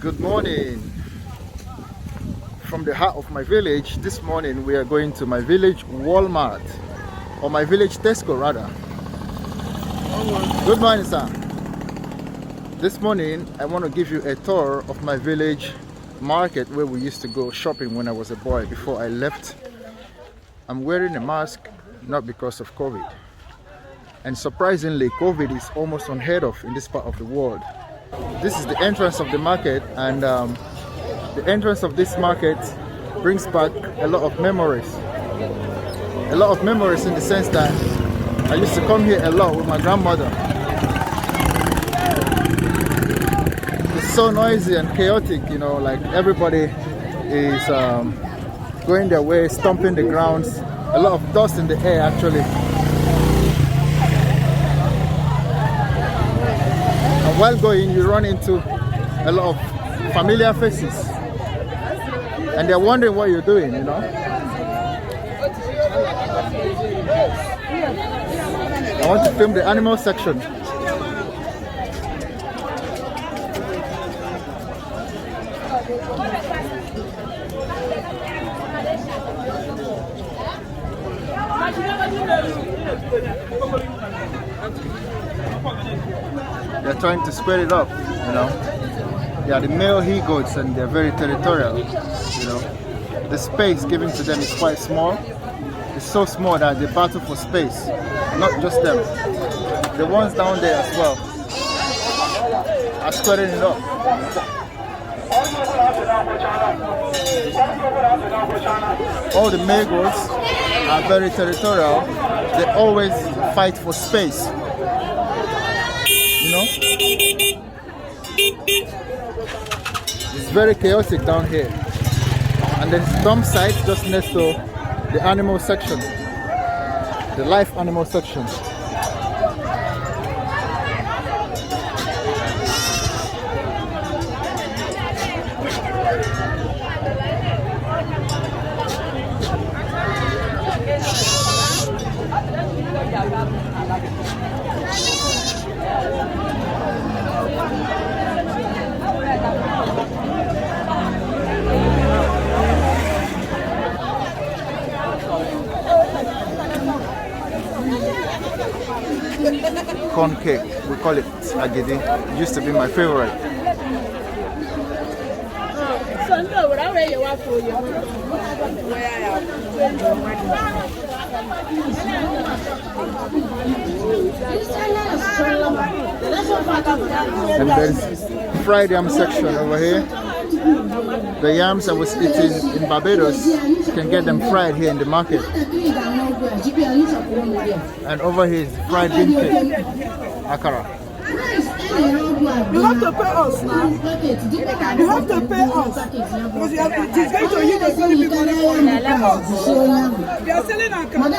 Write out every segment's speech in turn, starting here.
Good morning from the heart of my village. This morning we are going to my village Walmart, or my village Tesco rather. Good morning, sir. This morning I want to give you a tour of my village market where we used to go shopping when I was a boy before I left. I'm wearing a mask not because of COVID, and surprisingly COVID is almost unheard of in this part of the world. This is the entrance of the market, and the entrance of this market brings back a lot of memories. A lot of memories in the sense that I used to come here a lot with my grandmother. It's so noisy and chaotic, you know, like everybody is going their way, stomping the grounds. A lot of dust in the air actually. While going, you run into a lot of familiar faces, and they're wondering what you're doing, you know. I want to film the animal section. They're trying to spread it up, you know. They are the male he-goats and they're very territorial, you know. The space given to them is quite small. It's so small that they battle for space. Not just them. The ones down there as well are spreading it up. All the male goats are very territorial. They always fight for space. You know? It's very chaotic down here. And there's dump sites just next to the animal section. The live animal section. Corn cake, we call it agidi. It used to be my favorite. And there's fried yam section over here. The yams I was eating in Barbados, you can get them fried here in the market. And over here is fried bean cake, akara. You have to pay us now. You have to pay us. Because you have to, it's going to hit the very people. They are selling akara.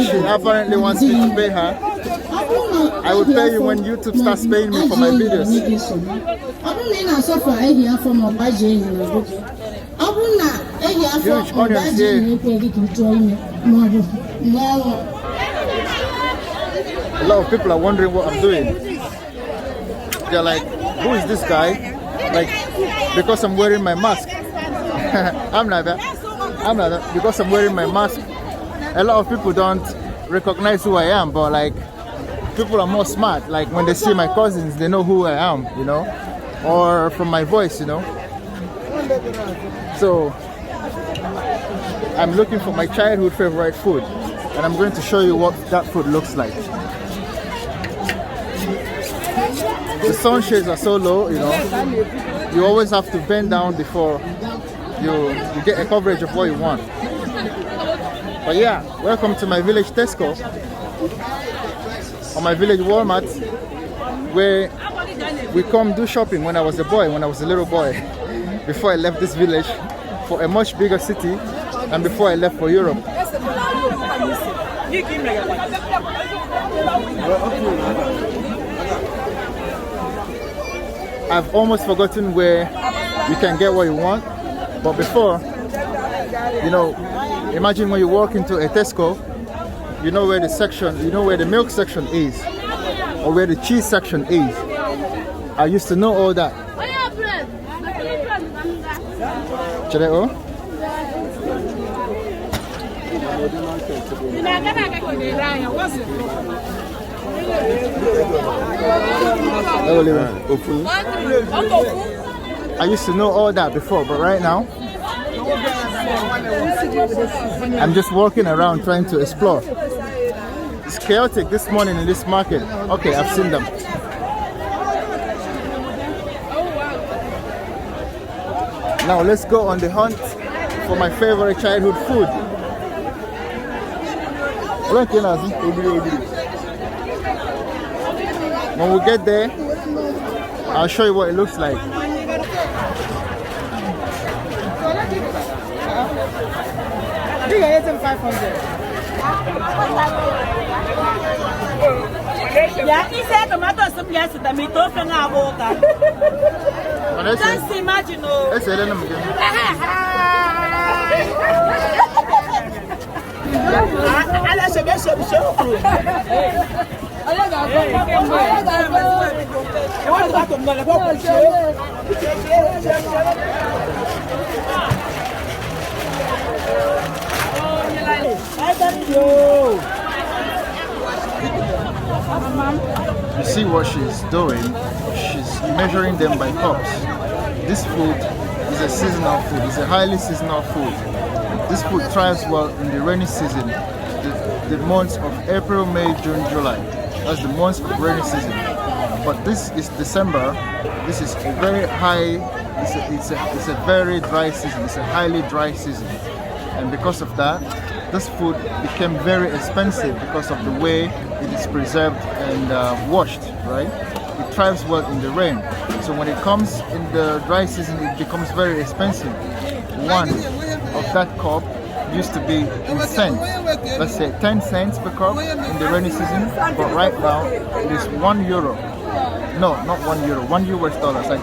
She apparently wants me to pay her. I will pay you when YouTube starts paying me for my videos. Huge onions here. A lot of people are wondering what I'm doing. They're like, who is this guy? Like, because I'm wearing my mask. I'm not that. Because I'm wearing my mask. A lot of people don't recognize who I am, but like, people are more smart. Like when they see my cousins, they know who I am, you know, or from my voice, you know. So I'm looking for my childhood favorite food, and I'm going to show you what that food looks like. The sunshades are so low, you know. You always have to bend down before you get a coverage of what you want. But yeah, welcome to my village Tesco, or my village Walmart, where we come do shopping when I was a boy, when I was a little boy, before I left this village for a much bigger city, and before I left for Europe. I've almost forgotten where you can get what you want, but before, you know, imagine when you walk into a Tesco, you know where the section, you know where the milk section is, or where the cheese section is. I used to know all that. Should I go? I used to know all that before, but right now I'm just walking around trying to explore. It's chaotic this morning in this market. Okay, I've seen them. Now let's go on the hunt for my favorite childhood food. When we get there, I'll show you what it looks like. Just imagine. You see what she's doing? She's measuring them by cups. This food is a seasonal food. It's a highly seasonal food. This food thrives well in the rainy season, the months of April, May, June, July. That's the months of rainy season. But this is December. This is a very high. It's a very dry season. It's a highly dry season, and because of that, this food became very expensive because of the way it is preserved and washed. Right? It thrives well in the rain. So when it comes in the dry season, it becomes very expensive. One of that cup used to be in cents. Let's say 10 cents per cup in the rainy season, but right now it is €1. No, not €1, $1 US. I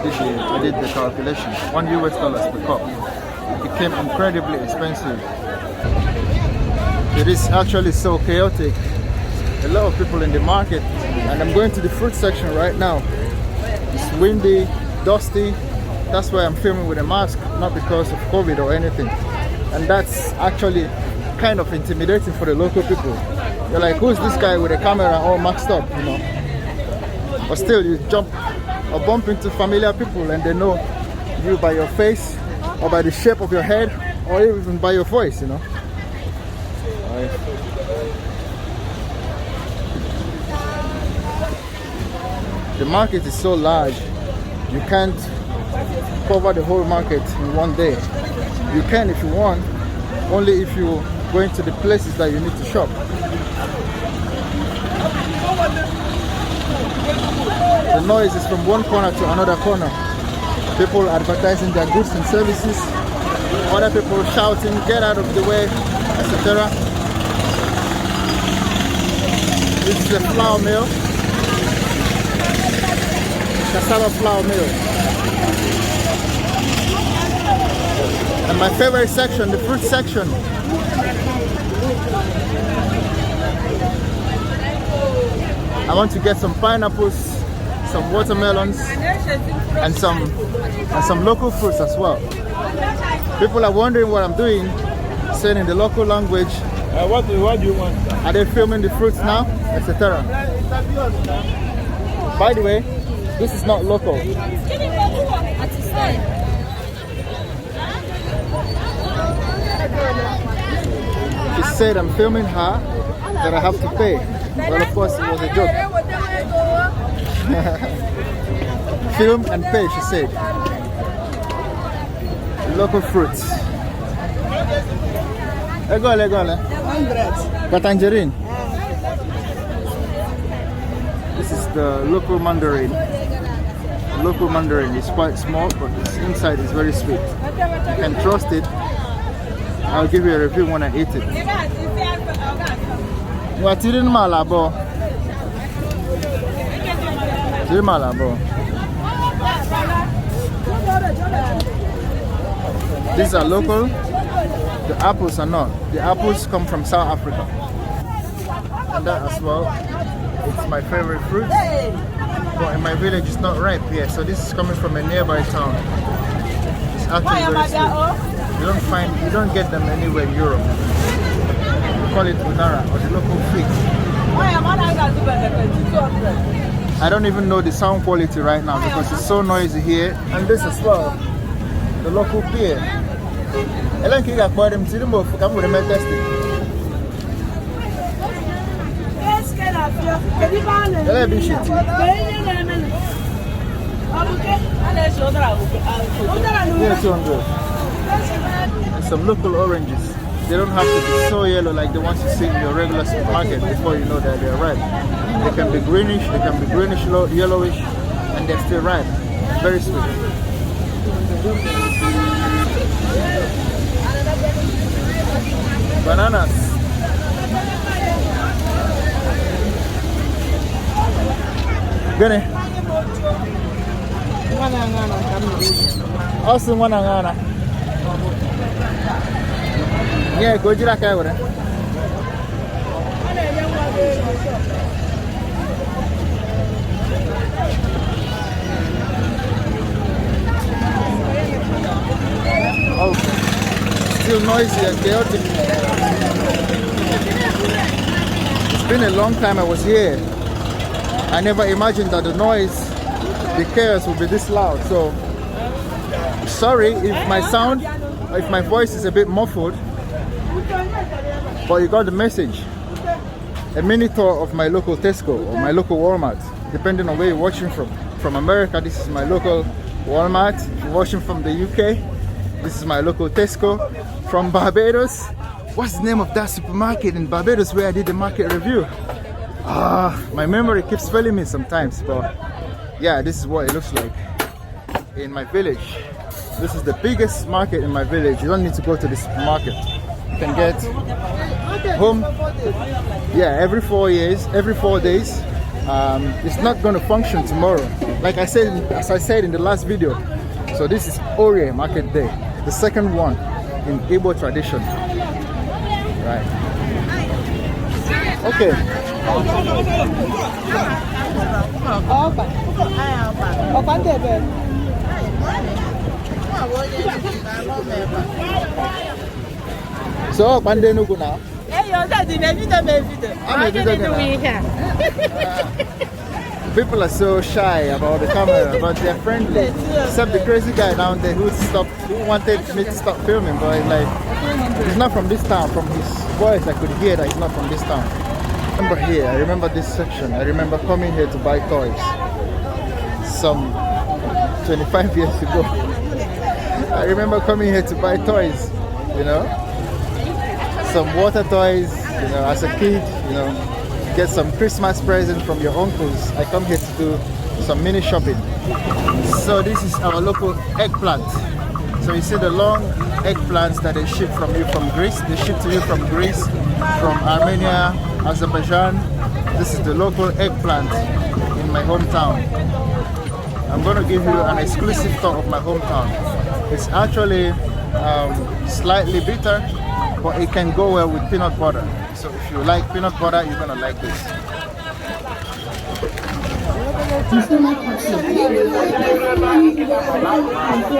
did the calculation. $1 US per cup. It became incredibly expensive. It is actually so chaotic. A lot of people in the market, and I'm going to the fruit section right now. It's windy, dusty. That's why I'm filming with a mask, not because of COVID or anything. And that's actually kind of intimidating for the local people. You're like, who's this guy with a camera all maxed up, you know? But still, you jump or bump into familiar people and they know you by your face or by the shape of your head or even by your voice, you know? The market is so large, you can't cover the whole market in one day. You can if you want, only if you go into the places that you need to shop. The noise is from one corner to another corner. People advertising their goods and services, other people shouting, get out of the way, etc. This is a flour mill. Cassava flour mill. And my favorite section, the fruit section. I want to get some pineapples, some watermelons, and some local fruits as well. People are wondering what I'm doing, saying in the local language. What do you want? Are they filming the fruits now, etc. By the way, this is not local. She said I'm filming her, that I have to pay. Well, of course, it was a joke. Film and pay, she said. Local fruits. Egole. 100. The tangerine. This is the local mandarin. The local mandarin is quite small, but its inside is very sweet. You can trust it. I'll give you a review when I eat it. What is in Malabo? These are local. The apples are not. The apples come from South Africa. And that as well, it's my favorite fruit. but in my village it's not ripe here. So this is coming from a nearby town. It's actually very sweet. You don't get them anywhere in Europe. We call it udara or the local fig. I don't even know the sound quality right now because it's so noisy here. And this as well, the local pear. I like you got them to the move. Come with them testing. Some local oranges. They don't have to be so yellow like the ones you see in your regular supermarket before you know that they're ripe. They can be greenish, yellowish, and they're still ripe. Very sweet. Bananas. Gani? Also wanangana. Yeah, go to that over there. Oh, still noisy and chaotic. It's been a long time I was here. I never imagined that the noise, the chaos would be this loud. So, sorry if my sound, if my voice is a bit muffled. But you got the message. A mini tour of my local Tesco or my local Walmart, depending on where you're watching from. From America, this is my local Walmart. If you're watching from the UK, this is my local Tesco. From Barbados, what's the name of that supermarket in Barbados where I did the market review? My memory keeps failing me sometimes, but yeah, this is what it looks like in my village. This is the biggest market in my village. You don't need to go to the supermarket. You can get home, yeah, every 4 days. It's not going to function tomorrow, like I said, as I said in the last video. So this is Orie Market Day, the second one in Igbo tradition, right? Okay. So, Pande Nugu now? People are so shy about the camera, but they're friendly. Except the crazy guy down there who wanted me to stop filming, but he's not from this town. From his voice, I could hear that he's not from this town. I remember this section. I remember coming here to buy toys some 25 years ago. I remember coming here to buy toys, you know, some water toys, you know, as a kid, you know, get some Christmas presents from your uncles. I come here to do some mini shopping. So this is our local eggplant. So you see the long eggplants that they ship from you from Greece. They ship to you from Greece, from Armenia, Azerbaijan. This is the local eggplant in my hometown. I'm going to give you an exclusive tour of my hometown. It's actually slightly bitter, but it can go well with peanut butter. So if you like peanut butter, you're going to like this.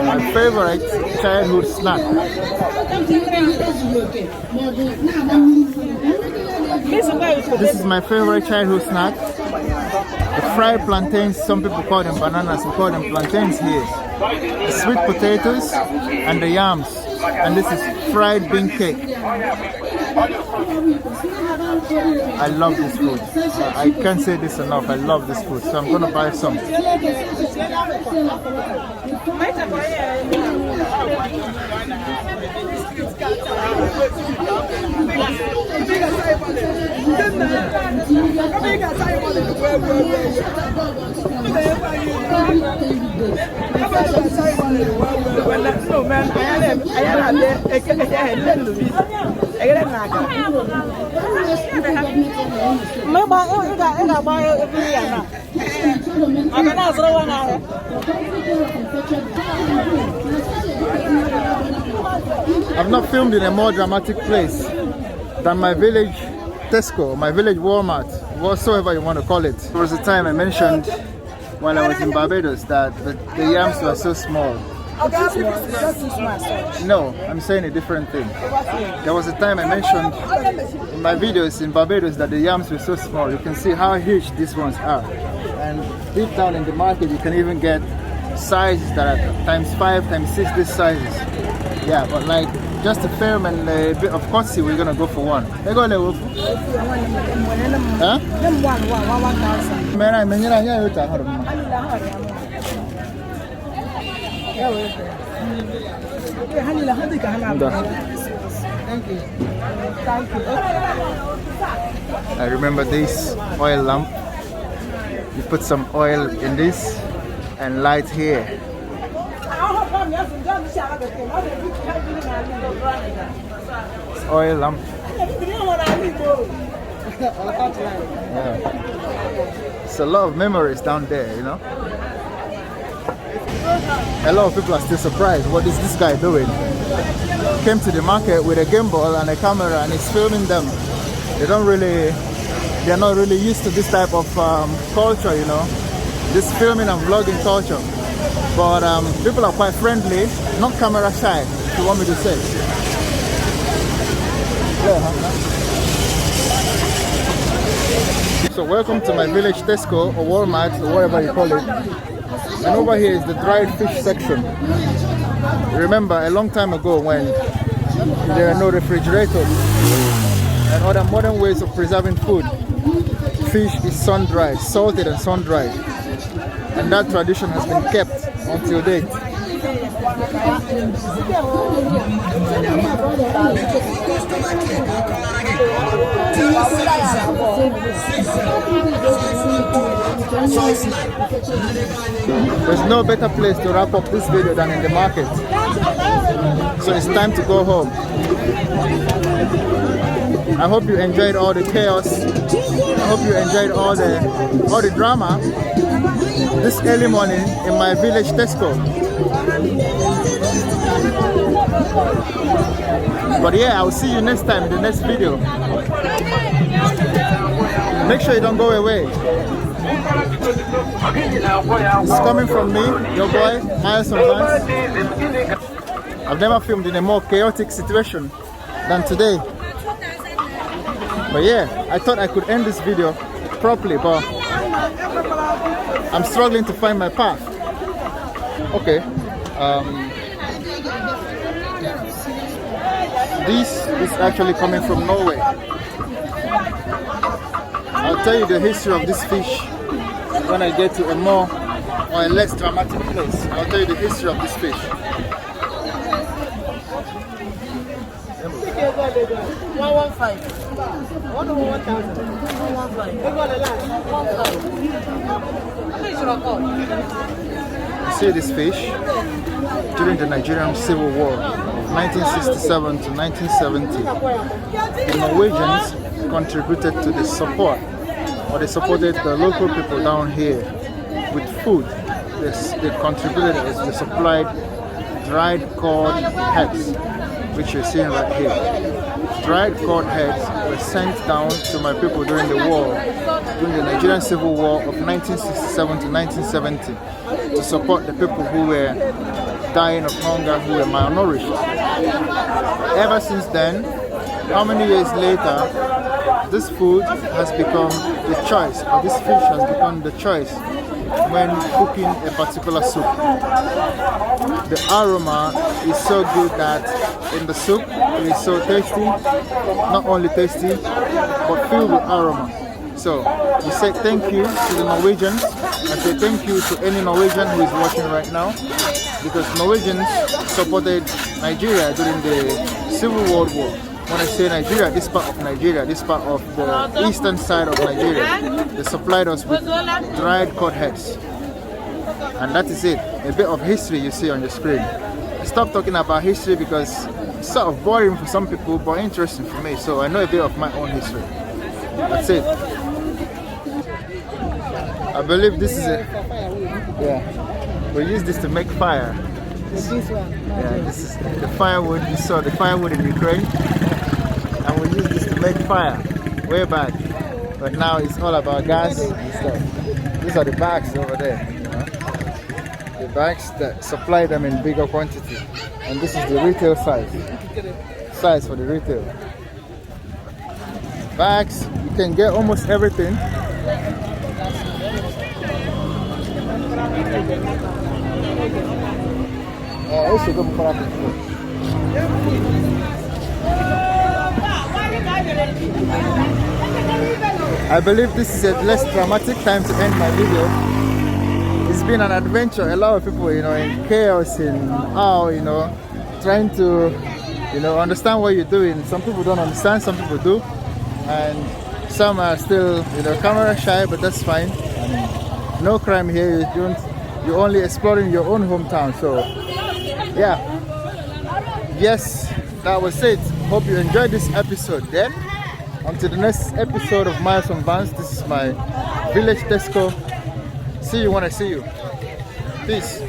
My favorite childhood snack. This is my favorite childhood snack. The fried plantains, some people call them bananas, we call them plantains here. The sweet potatoes and the yams. And this is fried bean cake. I love this food. I can't say this enough. I love this food. So I'm going to buy some. I've not filmed in a more dramatic place than my village Tesco, my village Walmart, whatsoever you want to call it. There was a time I mentioned while I was in Barbados that the yams were so small. No, I'm saying a different thing. There was a time I mentioned in my videos in Barbados that the yams were so small. You can see how huge these ones are. And deep down in the market, you can even get sizes that are times 5, times 6 these sizes. Yeah, but like just to film and a bit of courtesy, we're gonna go for one. They go level. Huh? I remember this oil lamp. You put some oil in this and light here. It's oil lamp. Yeah. It's a lot of memories down there, you know. A lot of people are still surprised. What is this guy doing? Came to the market with a gimbal and a camera and he's filming them. They're not really used to this type of culture, you know, this filming and vlogging culture. But people are quite friendly, not camera shy, if you want me to say. Yeah. So welcome to my village Tesco or Walmart or whatever you call it. And over here is the dried fish section. Remember a long time ago when there are no refrigerators and other modern ways of preserving food, fish is sun-dried, salted and sun-dried. And that tradition has been kept until date. There's no better place to wrap up this video than in the market. So it's time to go home. I hope you enjoyed all the chaos. I hope you enjoyed all the drama this early morning in my village Tesco. But yeah, I'll see you next time in the next video. Make sure you don't go away. It's coming from me, your boy, Miles and Vance. I've never filmed in a more chaotic situation than today. But yeah, I thought I could end this video properly, but I'm struggling to find my path. Okay. This is actually coming from Norway. I'll tell you the history of this fish when I get to a more or a less dramatic place. I'll tell you the history of this fish. 115. 115. See this fish during the Nigerian Civil War of 1967 to 1970. The Norwegians contributed to the support, or they supported the local people down here with food. They contributed as they supplied dried cod heads, which you're seeing right here. Dried cod heads were sent down to my people during the war, during the Nigerian Civil War of 1967 to 1970, to support the people who were dying of hunger, who were malnourished. Ever since then, how many years later, this food has become the choice, or this fish has become the choice when cooking a particular soup. The aroma is so good that in the soup it is so tasty, not only tasty but filled with aroma. So we say thank you to the Norwegians. I say thank you to any Norwegian who is watching right now, because Norwegians supported Nigeria during the Civil World War. When I say Nigeria, this part of Nigeria, this part of the eastern side of Nigeria, they supplied us with dried cod heads. And that is it, a bit of history you see on the screen. Stop talking about history because it's sort of boring for some people, but interesting for me. So I know a bit of my own history. That's it. I believe this is it. Yeah, we use this to make fire. This one. Yeah, this is the firewood. You saw the firewood in Ukraine, and we use this to make fire way back. But now it's all about gas and stuff. These are the bags over there. bags that supply them in bigger quantity. And this is the retail size for the retail. Bags, you can get almost everything. I believe this is a less dramatic time to end my video. It's been an adventure. A lot of people, you know, in chaos, in awe, you know, trying to, you know, understand what you're doing. Some people don't understand, some people do, and some are still, you know, camera shy, but that's fine. I mean, no crime here. You're only exploring your own hometown. So yeah, yes, that was it. Hope you enjoyed this episode. Then until the next episode of Miles on Vans, this is my village Tesco. See you when I see you. Peace.